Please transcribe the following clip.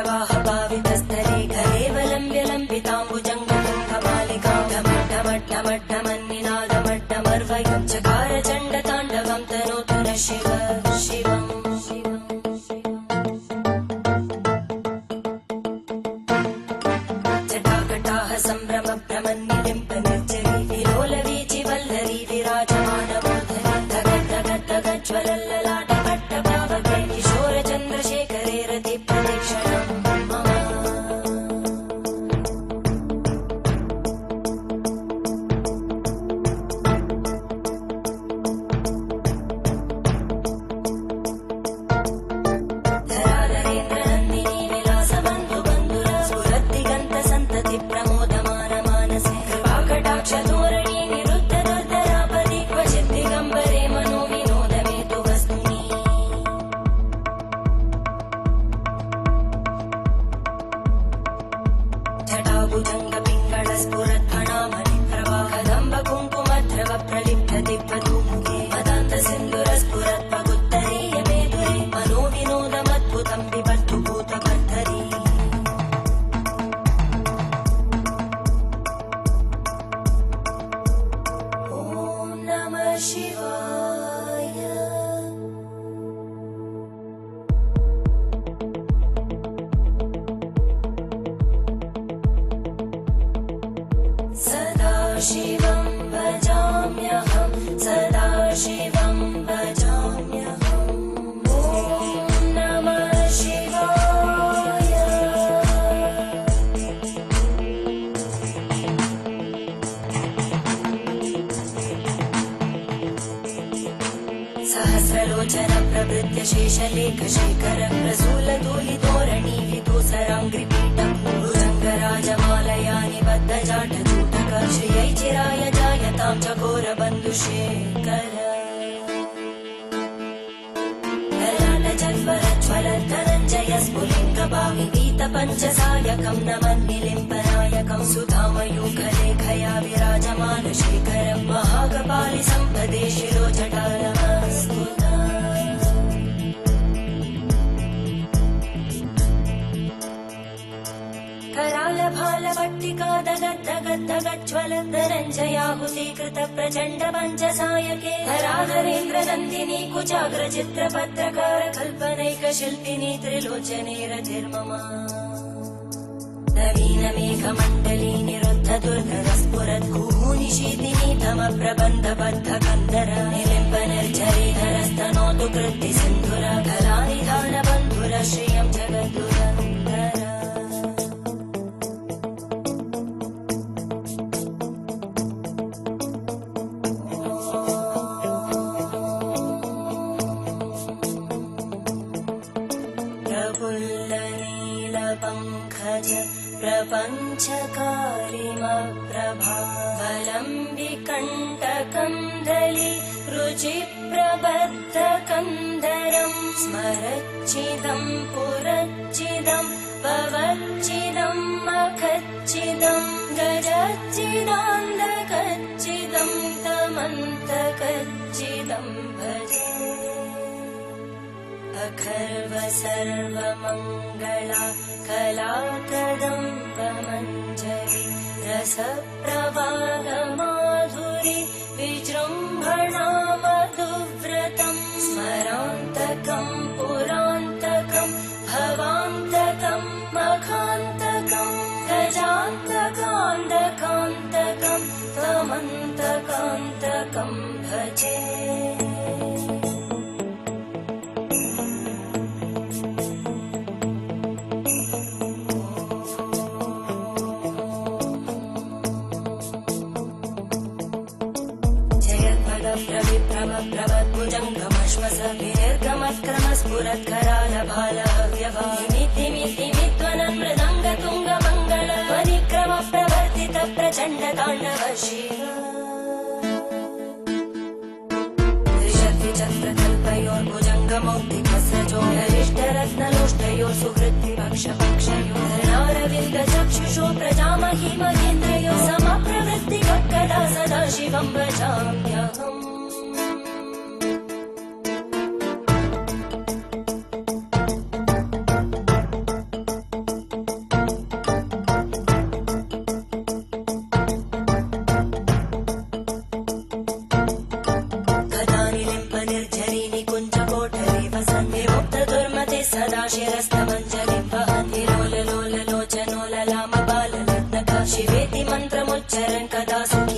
जलप्रवाहपावितस्थले घलेवलम्ब्यलम्बिताम्बुजङ्गमन्निनादमट्टमर्वयं चकारचण्डताण्डवं तनोतु न शिव शिवम् जटाकटाः सम्भ्रमभ्रमन्निलिम्पनिर्जरी विलोलवीचि वल्लरी विराजमानमूर्धनि धगद्धगद्धगज्ज्वलल्ललाटपट्टपावके किशोरचन्द्रशेखरे रतिप्रदक्षिणम् प्रलिप्तदिग्वधूमुखे मदान्तसिन्धुरस्फुरत्वगुत्तरीयमेधुरे मनोविनोदमद्भुतं बिबद्धु भूतभर्धरी ॐ नमः शिवाय सदाशिवं भजाम्यहं सदाशिवं भजाम्यहम् ॐ नमः शिवाय सहस्रलोचन प्रभृत्य शेषलेखशेखर प्रसूलधूलितोरणी विदूसराङ्घ्रिपीठं भुजङ्गराजमालया निबद्धजाटजूटक श्रियै चिराय जायतां चकोरबन्धुशेखर ललाटजल्परज्ज्वलद्धनञ्जय स्फुलिङ्गभाविपीतपञ्चसायकं नमन्निलिम्पनायकं सुधामयूखलेखया विराजमानशेखरं महाकपालि सम्पदे शिरोजटालमस्फुटम् करालभालभट्टिका दगद्धगद्धगद्धगज्ज्वलद्धनञ्जयाहुतीकृत प्रचण्ड पञ्चसायके धराधरेन्द्रनन्दिनी कुचाग्रचित्रपत्रकार कल्पनैकशिल्पिनी त्रिलोचने रतिर्मम नवीनमेघमण्डली निरुद्धदुर्धरस्फुरद्गूनिशीतिनी तमप्रबन्धबद्धकन्दर निलिम्पनिर्झरीधरस्तनोतु कृत्तिसिन्धुर कलानिधानबन्धुर श्रियं जगद्दुरन्धर प्रफुल्लनीलपङ्कज प्रपञ्चकारिमप्रभावलम्बिकण्टकं दलि रुचिप्रबद्धकन्धरं स्मरच्चिदं पुरच्चिदं भवच्चिदं मखच्चिदं गजच्चिदान्धकच्चिदं तमन्तकच्चिदं भजे अखर्व सर्वमङ्गला कलाकदम्बमञ्जरी रसप्रवाहमाधुरी विजृम्भणा मधुव्रतं स्मरान्तकं पुरान्तकं भवान्तकं मखान्तकं गजान्तकान्तकान्तकं त्वमन्तकान्तकं भजे प्रभद्भुजङ्गमश्वस विनिर्गमत्क्रमस्फुरत्करालभालव्यवामितिमिति ताण्डव शिव त्रिशक्तिचक्रकल्पयोर्भुजङ्गमौक्तिकसजोरिष्टरत्नलोष्टयोः सुहृद्विपक्षपक्षयोः धरणारविन्दचक्षुषो प्रजामहि महेन्द्रयोः समप्रवृत्तिकदा सदा शिवं भजाम्यहम् शिरस्तमञ्जलिं वहन्ति लोललोललोचनोललामबाललग्नका शिवेति मन्त्रमुच्चरन् कदा सुखी